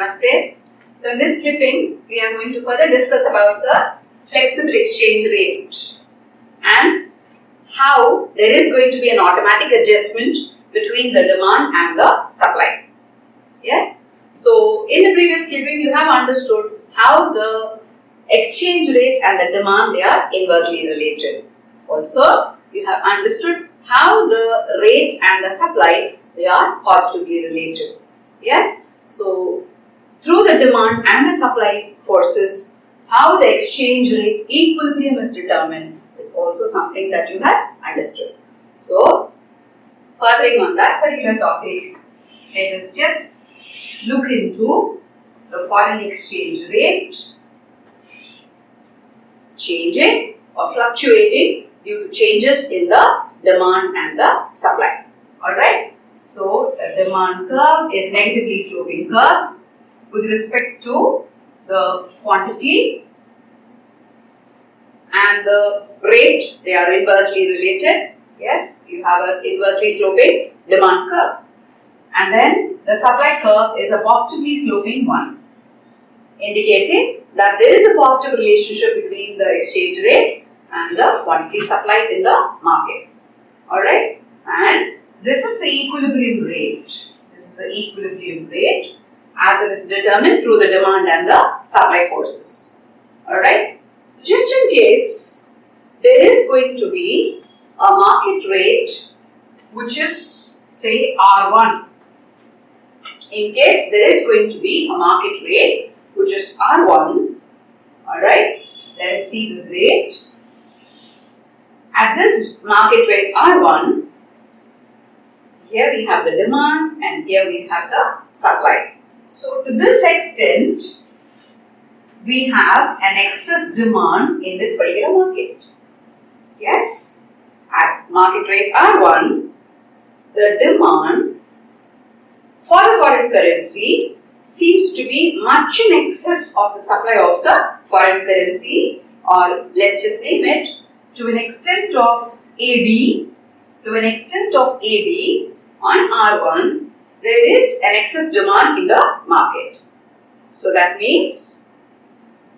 Namaste. So in this clipping, we are going to further discuss about the flexible exchange rate and how there is going to be an automatic adjustment between the demand and the supply. Yes. So in the previous clipping, you have understood how the exchange rate and the demand, they are inversely related. Also, you have understood how the rate and the supply, they are positively related. Yes. So through the demand and the supply forces, how the exchange rate equilibrium is determined is also something that you have understood. So, furthering on that particular topic, let us just look into the foreign exchange rate changing or fluctuating due to changes in the demand and the supply. Alright. So, the demand curve is negatively sloping curve with respect to the quantity, and the rate, they are inversely related. Yes, you have an inversely sloping demand curve. And then the supply curve is a positively sloping one, indicating that there is a positive relationship between the exchange rate and the quantity supplied in the market. Alright, and this is the equilibrium rate. This is the equilibrium rate as it is determined through the demand and the supply forces. Alright, so just in case there is going to be a market rate which is say R1. In case there is going to be a market rate which is R1, alright, let us see this rate. At this market rate R1, here we have the demand and here we have the supply. So to this extent, we have an excess demand in this particular market. Yes, at market rate R1, the demand for the foreign currency seems to be much in excess of the supply of the foreign currency, or let's just name it, to an extent of AB, on R1, there is an excess demand in the market. So that means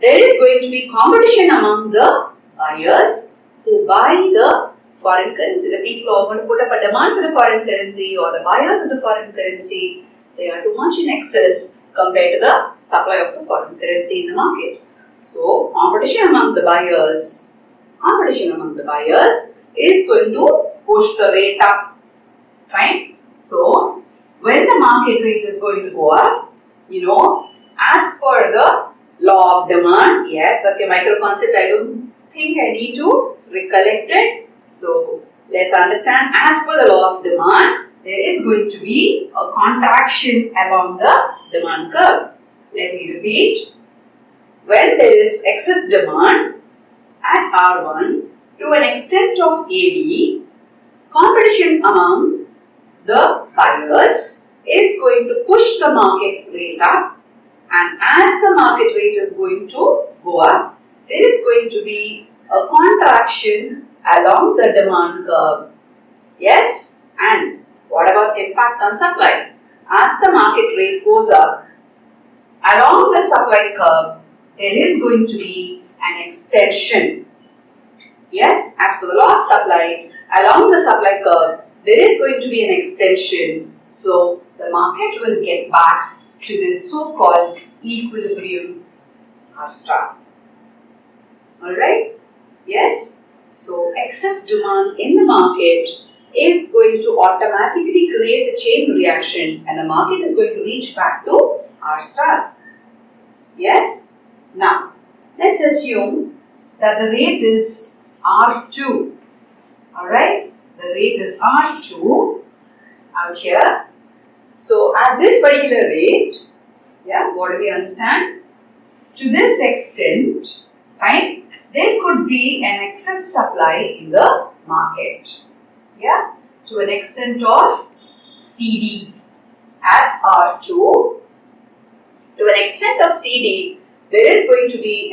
there is going to be competition among the buyers who buy the foreign currency. The people who are going to put up a demand for the foreign currency or the buyers of the foreign currency, they are too much in excess compared to the supply of the foreign currency in the market. So competition among the buyers is going to push the rate up. Fine. So when the market rate is going to go up, as per the law of demand, yes, that's your micro concept. I don't think I need to recollect it. So let's understand, as per the law of demand, there is going to be a contraction along the demand curve. Let me repeat. When there is excess demand at R1 to an extent of AB, competition among the buyers is going to push the market rate up, and as the market rate is going to go up, there is going to be a contraction along the demand curve. Yes, and what about the impact on supply? As the market rate goes up, along the supply curve, there is going to be an extension. Yes, as per the law of supply, along the supply curve, there is going to be an extension. So the market will get back to this so-called equilibrium R star. Alright? Yes? So excess demand in the market is going to automatically create a chain reaction, and the market is going to reach back to R star. Yes? Now, let's assume that the rate is R2. Alright? The rate is R2 out here. So at this particular rate, what do we understand? To this extent, fine, there could be an excess supply in the market. To an extent of CD at R2. To an extent of CD, there is going to be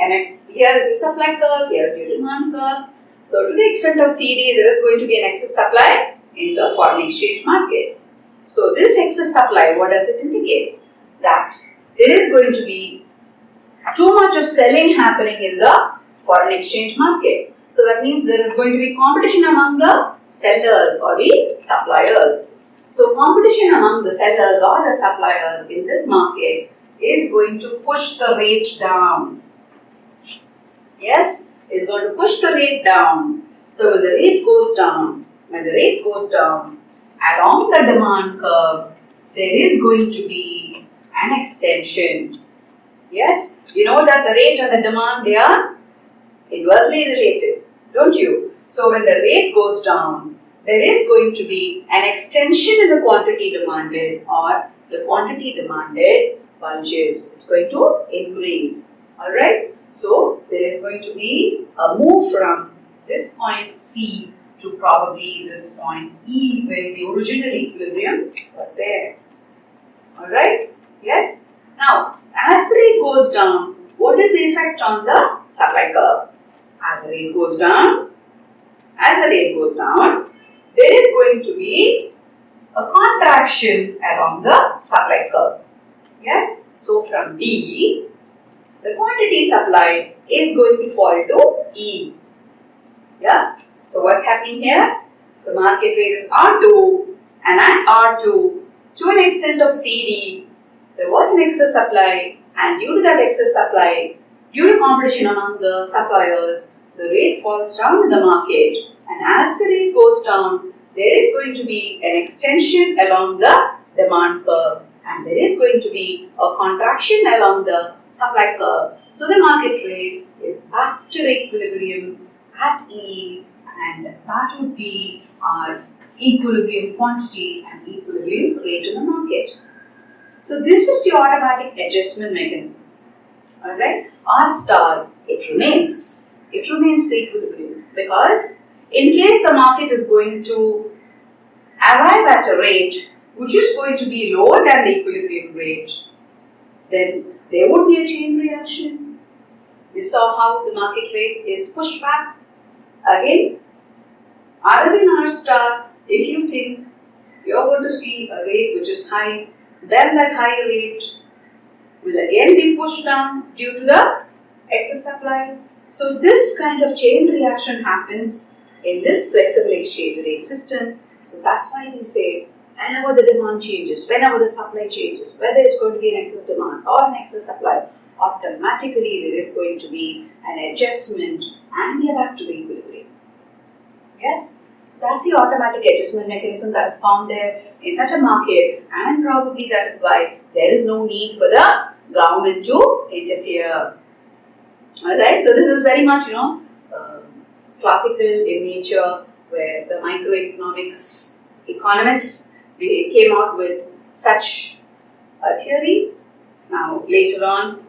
here is your supply curve, here is your demand curve. So to the extent of CD, there is going to be an excess supply in the foreign exchange market. So this excess supply, what does it indicate? That there is going to be too much of selling happening in the foreign exchange market. So that means there is going to be competition among the sellers or the suppliers. So competition among the sellers or the suppliers in this market is going to push the rate down. Yes, is going to push the rate down. So when the rate goes down, along the demand curve, there is going to be an extension. Yes, you know that the rate and the demand, they are inversely related, don't you? So when the rate goes down, there is going to be an extension in the quantity demanded, or the quantity demanded bulges. It's going to increase. Alright? So there is going to be a move from this point C to probably this point E, where the original equilibrium was there. Alright? Yes? Now, as the rate goes down, what is the effect on the supply curve? As the rate goes down, there is going to be a contraction along the supply curve. Yes? So from D, the quantity supplied is going to fall to E. Yeah? So what's happening here? The market rate is R2, and at R2, to an extent of CD, there was an excess supply, and due to that excess supply, due to competition among the suppliers, the rate falls down in the market, and as the rate goes down, there is going to be an extension along the demand curve, and there is going to be a contraction along the supply curve. So the market rate is back to the equilibrium at E, and that would be our equilibrium quantity and equilibrium rate in the market. So this is the automatic adjustment mechanism. Alright, R star, it remains the equilibrium, because in case the market is going to arrive at a rate which is going to be lower than the equilibrium rate, then there would be a chain reaction. You saw how the market rate is pushed back. Again, other than R star, if you think you are going to see a rate which is high, then that high rate will again be pushed down due to the excess supply. So this kind of chain reaction happens in this flexible exchange rate system. So that's why we say whenever the demand changes, whenever the supply changes, whether it's going to be an excess demand or an excess supply, automatically there is going to be an adjustment and we are back to the equilibrium. Yes? So that's the automatic adjustment mechanism that is found there in such a market, and probably that is why there is no need for the government to interfere. Alright, so this is very much, classical in nature, where the microeconomics economists, they came out with such a theory. Now later on,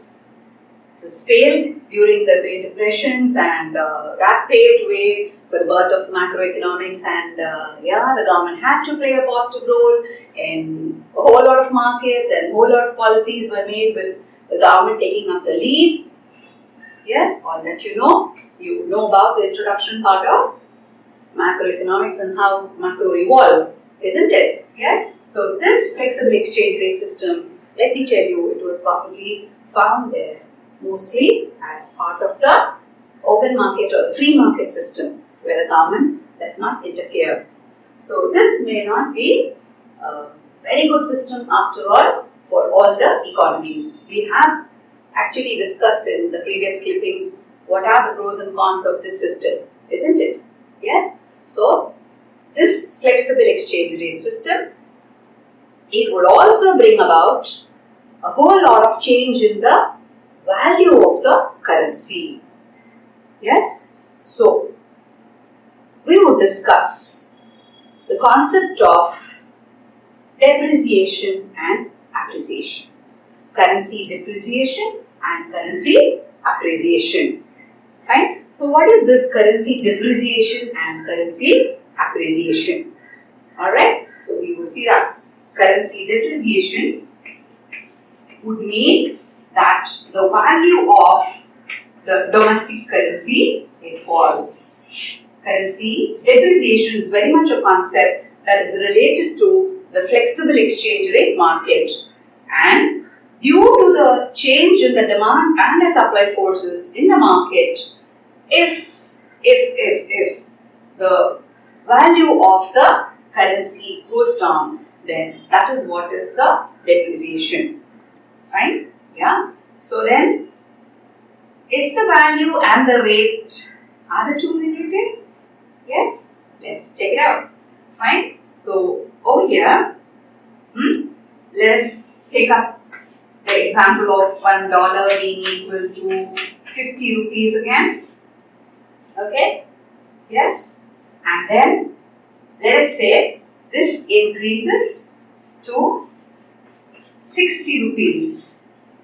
this failed during the Great Depressions, and that paved way for the birth of macroeconomics, and the government had to play a positive role in a whole lot of markets, and a whole lot of policies were made with the government taking up the lead. Yes, all that you know about the introduction part of macroeconomics and how macro evolved, isn't it? Yes, so this flexible exchange rate system, let me tell you, it was probably found there mostly as part of the open market or free market system, where the government does not interfere. So this may not be a very good system after all for all the economies. We have actually discussed in the previous clippings what are the pros and cons of this system, isn't it? Yes? So this flexible exchange rate system, it would also bring about a whole lot of change in the value of the currency. Yes? So we would discuss the concept of depreciation and appreciation. Currency depreciation and currency appreciation. Right? So what is this currency depreciation and currency appreciation? Alright, so we will see that currency depreciation would mean that the value of the domestic currency, it falls. Currency depreciation is very much a concept that is related to the flexible exchange rate market, and due to the change in the demand and the supply forces in the market, if the value of the currency goes down, then that is what is the depreciation. Fine? Yeah. So then, is the value and the rate, are the two related? Yes. Let's check it out. Fine. So over here, let's take up the example of $1 being equal to 50 rupees again. Okay. Yes. And then let us say this increases to 60 rupees.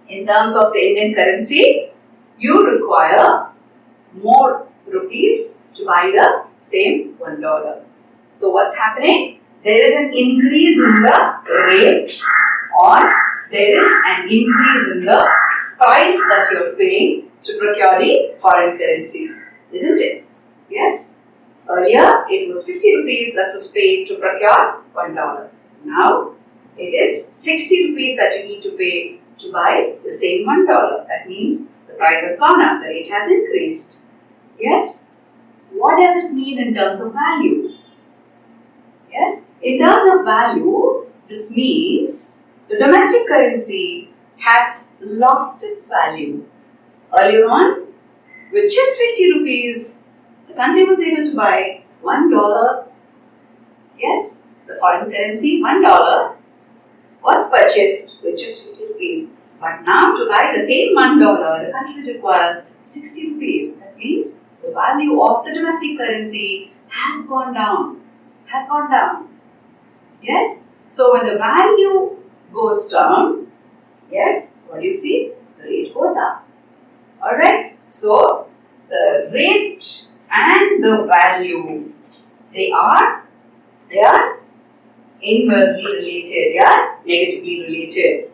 In terms of the Indian currency, you require more rupees to buy the same $1. So what's happening? There is an increase in the rate, or there is an increase in the price that you are paying to procure the foreign currency, isn't it? Yes. Earlier, it was 50 rupees that was paid to procure $1. Now, it is 60 rupees that you need to pay to buy the same $1. That means the price has gone up, the rate has increased. Yes? What does it mean in terms of value? Yes? In terms of value, this means the domestic currency has lost its value. Earlier on, with just 50 rupees, the country was able to buy $1. Yes, the foreign currency, $1 was purchased with just 50 rupees. But now to buy the same $1, the country requires 60 rupees. That means the value of the domestic currency has gone down. Yes? So when the value goes down, yes, what do you see? The rate goes up. Alright? So the rate and the value, they are inversely related, negatively related.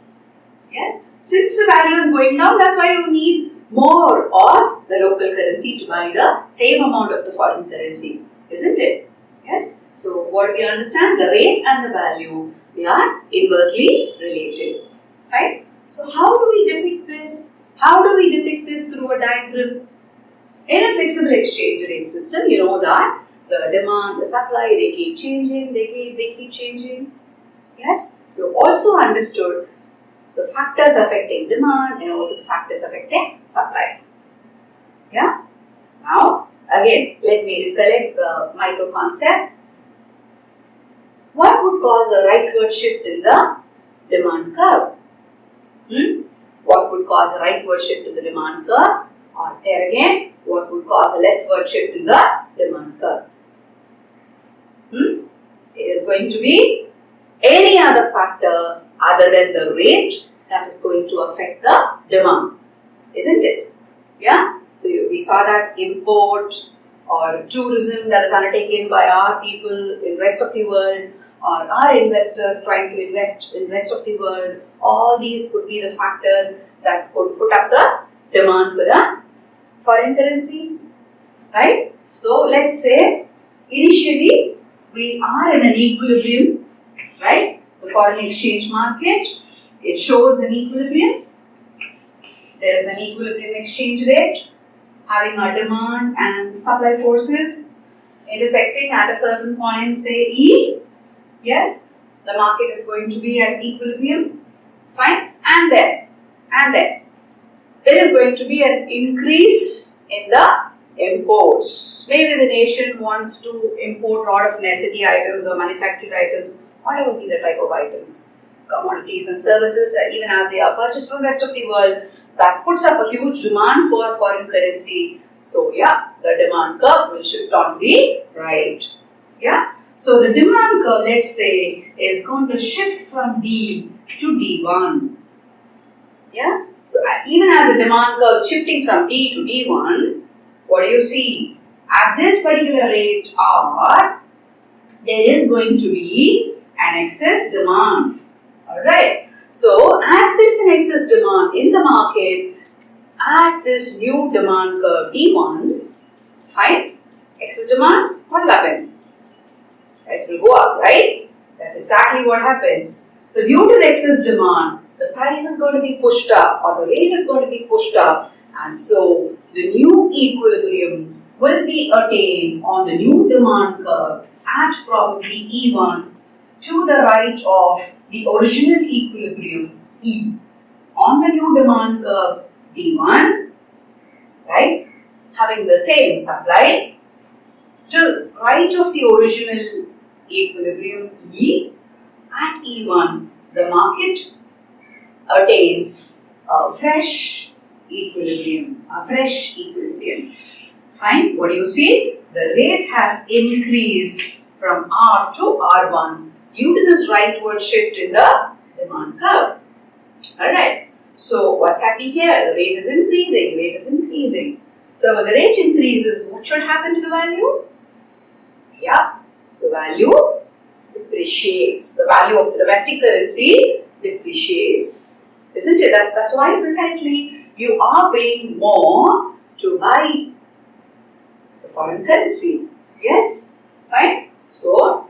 Yes? Since the value is going down, that's why you need more of the local currency to buy the same amount of the foreign currency, isn't it? Yes? So what we understand, the rate and the value, they are inversely related. Right? So how do we depict this? How do we depict this through a diagram? In a flexible exchange rate system, you know that the demand, the supply, they keep changing, they keep changing. Yes? You also understood the factors affecting demand and also the factors affecting supply. Yeah? Now, again, let me recollect the micro concept. What would cause a rightward shift in the demand curve? What would cause a rightward shift in the demand curve? Or there again, what would cause a leftward shift in the demand curve? It is going to be any other factor other than the rate that is going to affect the demand, isn't it? Yeah? So we saw that import or tourism that is undertaken by our people in rest of the world, or our investors trying to invest in rest of the world, all these could be the factors that could put up the demand for the foreign currency, right? So let's say initially we are in an equilibrium, right? The foreign exchange market, it shows an equilibrium. There is an equilibrium exchange rate having a demand and supply forces intersecting at a certain point, say E. Yes, the market is going to be at equilibrium. Fine. And then there is going to be an increase in the imports. Maybe the nation wants to import a lot of necessity items or manufactured items, whatever be the type of items, commodities and services, even as they are purchased from the rest of the world, that puts up a huge demand for foreign currency. So yeah, the demand curve will shift on the right. Yeah. So the demand curve, let's say, is going to shift from D to D1. Yeah. So even as the demand curve is shifting from D to D1, what do you see? At this particular rate R, there is going to be an excess demand. Alright. So as there is an excess demand in the market, at this new demand curve D1, fine, excess demand, what will happen? Price will go up, right? That's exactly what happens. So due to the excess demand, the price is going to be pushed up or the rate is going to be pushed up, and so the new equilibrium will be attained on the new demand curve at probably E1 to the right of the original equilibrium E on the new demand curve D1, right, having the same supply to right of the original equilibrium E. At E1, the market attains a fresh equilibrium, Fine. What do you see? The rate has increased from R to R1 due to this rightward shift in the demand curve. Alright. So what's happening here? The rate is increasing. So when the rate increases, what should happen to the value? Yeah, the value depreciates. The value of the domestic currency depreciates. Isn't it? That's why precisely you are paying more to buy the foreign currency. Yes? Fine? So,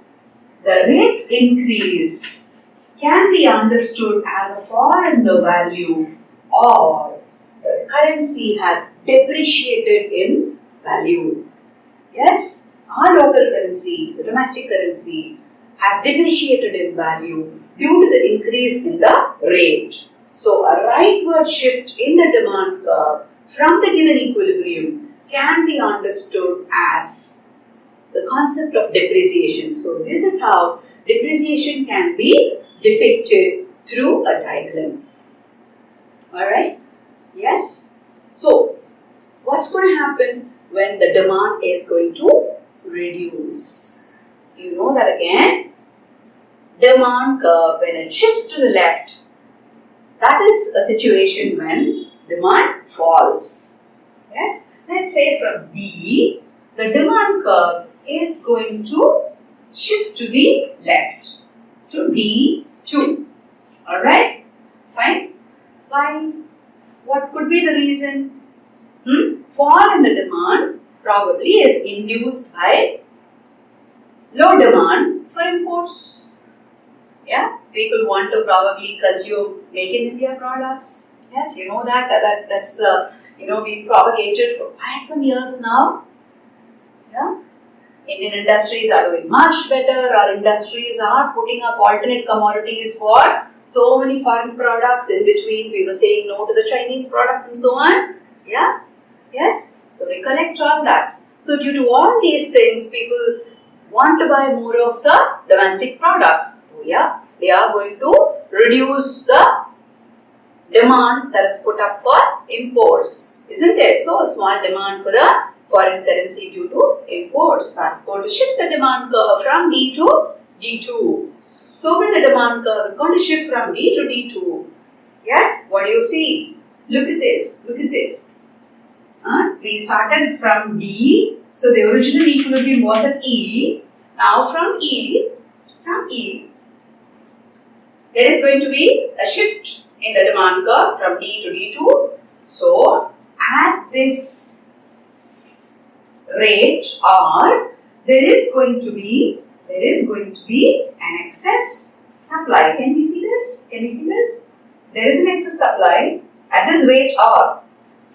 the rate increase can be understood as a fall in the value or the currency has depreciated in value. Yes? Our local currency, the domestic currency, has depreciated in value due to the increase in the rate. So, a rightward shift in the demand curve from the given equilibrium can be understood as the concept of depreciation. So, this is how depreciation can be depicted through a diagram. Alright? Yes? So, what's going to happen when the demand is going to reduce? You know that again. Demand curve, when it shifts to the left, that is a situation when demand falls. Yes? Let's say from D, the demand curve is going to shift to the left, to D2. Alright? Fine? Why? What could be the reason? Fall in the demand probably is induced by low demand for imports. Yeah, people want to probably consume Make in India products. Yes, you know that's been propagated for quite some years now. Yeah, Indian industries are doing much better. Our industries are putting up alternate commodities for so many foreign products. In between, we were saying no to the Chinese products and so on. Yeah, yes. So recollect all that. So due to all these things, people want to buy more of the domestic products. So yeah, they are going to reduce the demand that is put up for imports, isn't it? So a small demand for the foreign currency due to imports. That's going to shift the demand curve from D to D2. So when the demand curve is going to shift from D to D2, yes, what do you see? Look at this. We started from D, so the original equilibrium was at E. Now from E, there is going to be a shift in the demand curve from D to D2. So at this rate R, there is going to be an excess supply. Can we see this? There is an excess supply at this rate R.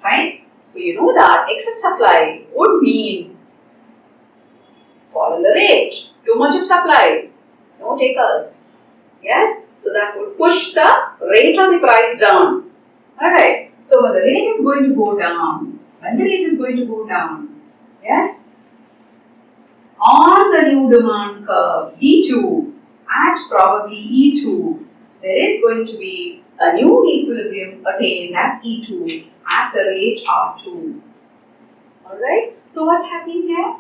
Fine. So you know that excess supply would mean fall in the rate. Too much of supply. No takers. Yes. So that would push the rate of the price down. Alright. So when the rate is going to go down, yes, on the new demand curve D2 at probably E2, there is going to be a new equilibrium attained at E2 at the rate R2. Alright, so what's happening here?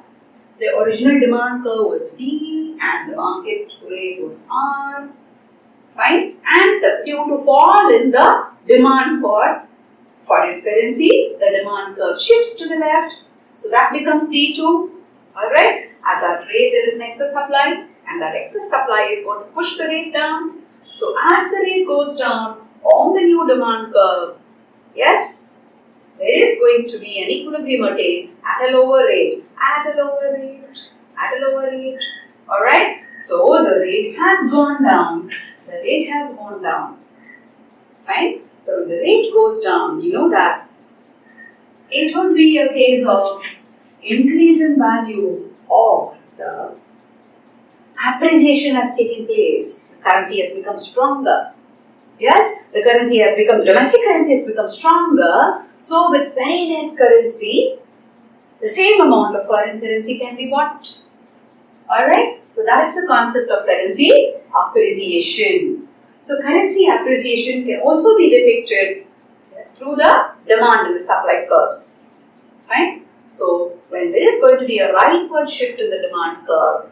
The original demand curve was D and the market rate was R. Fine, and due to fall in the demand for foreign currency, the demand curve shifts to the left, so that becomes D2. Alright, at that rate there is an excess supply, and that excess supply is going to push the rate down. So as the rate goes down on the new demand curve, yes, there is going to be an equilibrium attained at a lower rate, Alright, so the rate has gone down. Fine. So when the rate goes down, you know that it would be a case of increase in value or the appreciation has taken place. The currency has become stronger. Yes, the currency has become, domestic currency has become stronger. So with very less currency, the same amount of foreign currency can be bought. Alright, so that is the concept of currency appreciation. So currency appreciation can also be depicted through the demand and the supply curves. Fine. So when there is going to be a rightward shift in the demand curve,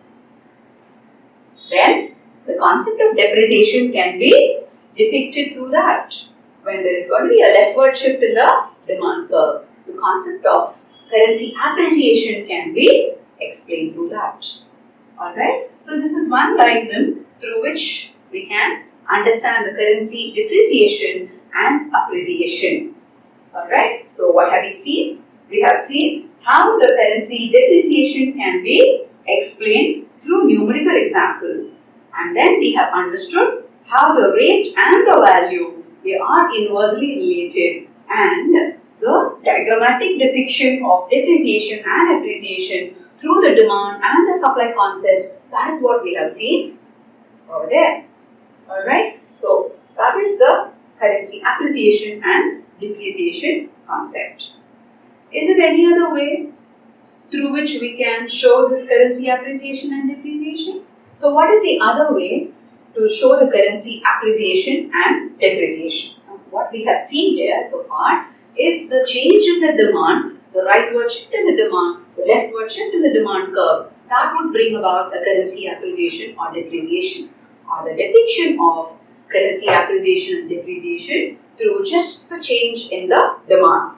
then the concept of depreciation can be depicted through that. When there is going to be a leftward shift in the demand curve, the concept of currency appreciation can be explained through that. Alright, so this is one diagram through which we can understand the currency depreciation and appreciation. Alright, so what have we seen? We have seen how the currency depreciation can be explained through numerical example, and then we have understood how the rate and the value, they are inversely related, and the diagrammatic depiction of depreciation and appreciation through the demand and the supply concepts, that is what we have seen over there. Alright, so that is the currency appreciation and depreciation concept. Is there any other way through which we can show this currency appreciation and depreciation? So what is the other way to show the currency appreciation and depreciation? What we have seen here so far is the change in the demand, the rightward shift in the demand, the leftward shift in the demand curve, that would bring about a currency appreciation or depreciation, or the depiction of currency appreciation and depreciation through just the change in the demand.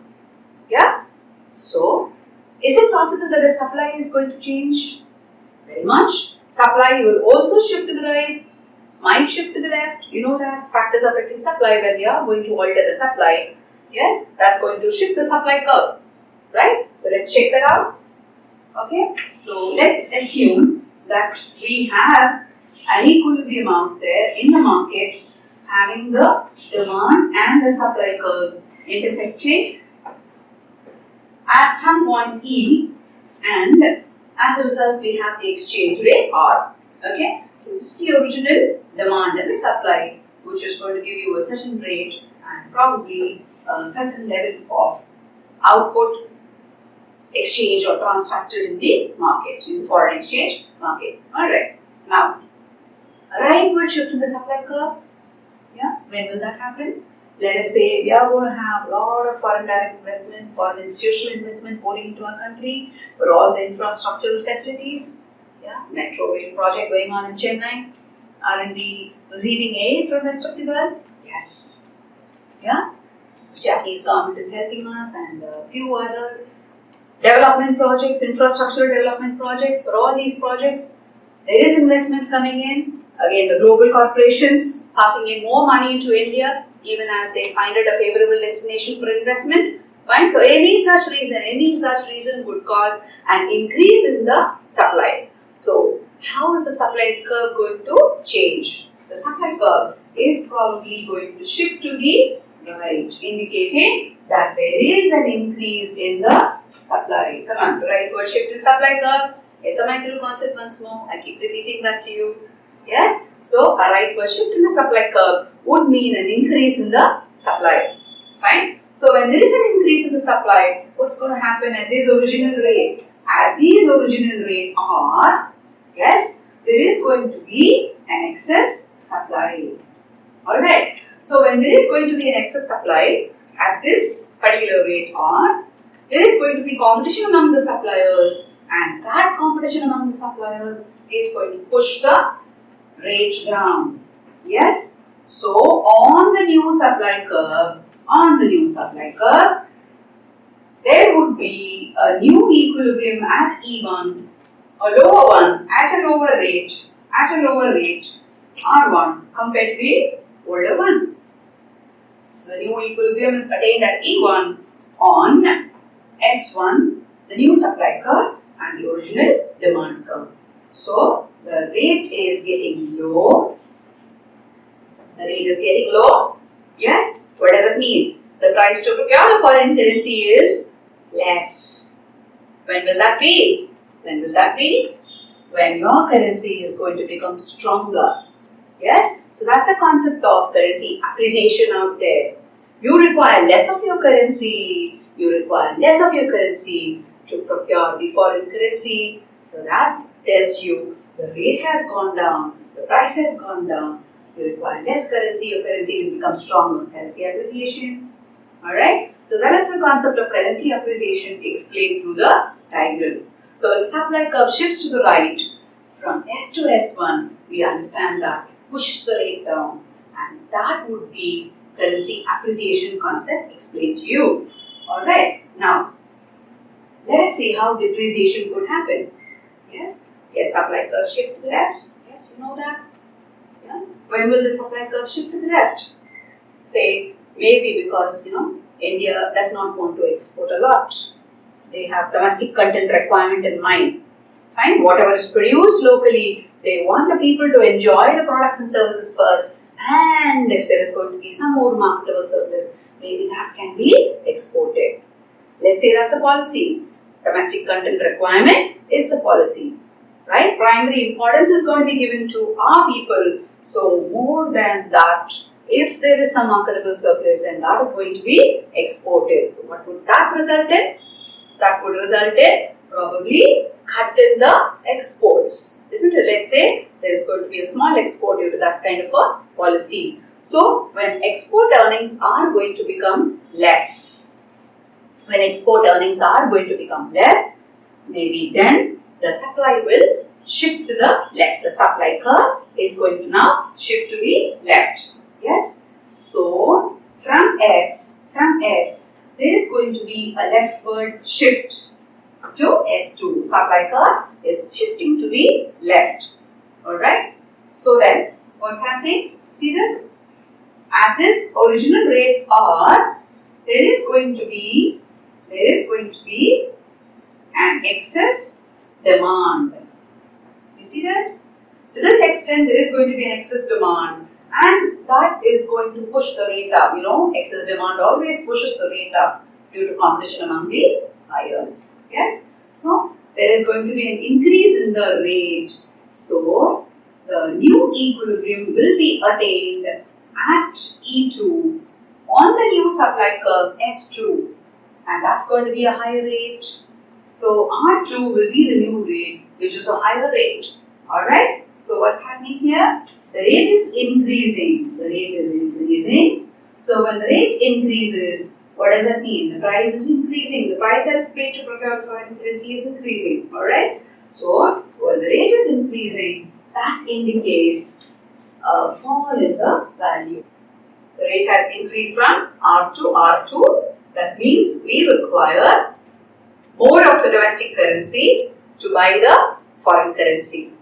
Yeah? So, is it possible that the supply is going to change? Very much. Supply will also shift to the right, might shift to the left. You know that factors affecting supply when they are going to alter the supply. Yes, that's going to shift the supply curve. Right? So, let's check that out. Okay, so let's assume that we have an equilibrium out there in the market having the demand and the supply curves intersecting at some point E, and as a result we have the exchange rate R. Okay, so this is the original demand and the supply, which is going to give you a certain rate and probably a certain level of output exchange or transacted in the market, in the foreign exchange market. Alright, now a rightward shift in the supply curve. Yeah, when will that happen? Let us say we are going to have a lot of foreign direct investment, foreign institutional investment pouring into our country for all the infrastructural facilities. Yeah, metro rail project going on in Chennai. Aren't we receiving aid from the rest of the world? Yes. Yeah, the Japanese government is helping us, and a few other development projects, infrastructural development projects. For all these projects, there is investments coming in. Again, the global corporations pumping in more money into India, even as they find it a favorable destination for investment. Fine. So any such reason would cause an increase in the supply. So how is the supply curve going to change? The supply curve is probably going to shift to the right, indicating that there is an increase in the supply. Come on, rightward shift in supply curve. It's a mental concept once more. I keep repeating that to you. Yes, so a rightward shift in the supply curve would mean an increase in the supply. Fine. So when there is an increase in the supply, what's going to happen at this original rate? At these original rate R, yes, there is going to be an excess supply. Alright. So when there is going to be an excess supply at this particular rate R, there is going to be competition among the suppliers, and that competition among the suppliers is going to push the rate down. Yes. So on the new supply curve, there would be a new equilibrium at E1, a lower one at a lower rate, R1 compared to the older one. So the new equilibrium is attained at E1 on S1, the new supply curve, and the original demand curve. So the rate is getting low. Yes? What does it mean? The price to procure a foreign currency is less. When will that be? When will that be? When your currency is going to become stronger. Yes? So that's a concept of currency appreciation out there. You require less of your currency. You require less of your currency to procure the foreign currency. So that tells you the rate has gone down, the price has gone down. You require less currency, your currency has become stronger. Currency appreciation. Alright? So that is the concept of currency appreciation explained through the diagram. So the supply curve shifts to the right from S to S1. We understand that pushes the rate down, and that would be currency appreciation concept explained to you. Alright, now let us see how depreciation could happen. Yes, get supply curve shift to the left. Yes, you know that. Yeah. When will the supply curve shift to the left? Say maybe because India does not want to export a lot. They have domestic content requirement in mind. Fine, whatever is produced locally, they want the people to enjoy the products and services first, and if there is going to be some more marketable surplus, maybe that can be exported. Let's say that's a policy. Domestic content requirement is the policy, right? Primary importance is going to be given to our people. So more than that, if there is some marketable surplus, then that is going to be exported. So what would that result in? That would result in probably cut in the exports, isn't it? Let's say there is going to be a small export due to that kind of a policy. So when export earnings are going to become less, maybe then the supply will shift to the left. The supply curve is going to now shift to the left. Yes. So from S, there is going to be a leftward shift to S2. Supply curve is shifting to the left. Alright. So then, what's happening? See this? At this original rate R, there is going to be an excess demand. You see this? To this extent, there is going to be an excess demand, and that is going to push the rate up. Excess demand always pushes the rate up due to competition among the buyers. Yes? So, there is going to be an increase in the rate. So, the new equilibrium will be attained at E2 on the new supply curve S2, and that's going to be a higher rate. So, R2 will be the new rate, which is a higher rate. Alright? So, what's happening here? The rate is increasing. So, when the rate increases, what does that mean? The price is increasing. The price that is paid to procure foreign currency is increasing. Alright? So, when the rate is increasing, that indicates a fall in the value. The rate has increased from R to R2. That means we require more of the domestic currency to buy the foreign currency.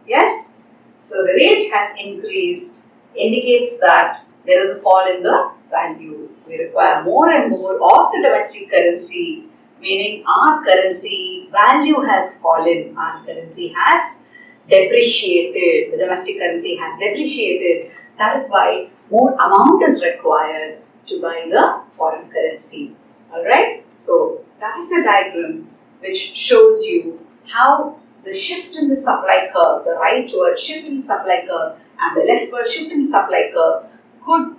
Yes? So, the rate has increased, indicates that there is a fall in the value. We require more and more of the domestic currency, meaning our currency value has fallen, our currency has depreciated, the domestic currency has depreciated. That is why more amount is required to buy the foreign currency. Alright? So, that is a diagram which shows you how the shift in the supply curve, the rightward shift in the supply curve and the leftward shift in the supply curve could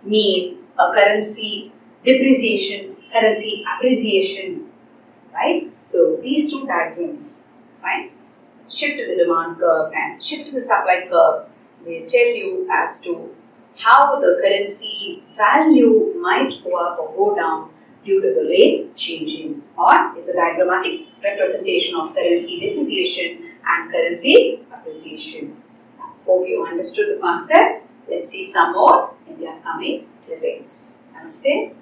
mean a currency depreciation, currency appreciation, right? So, these two diagrams, right? Shift in the demand curve and shift in the supply curve, they tell you as to how the currency value might go up or go down due to the rate changing, or it's a diagrammatic representation of currency depreciation and currency appreciation. Hope you understood the concept. Let's see some more in the upcoming clippings. Namaste.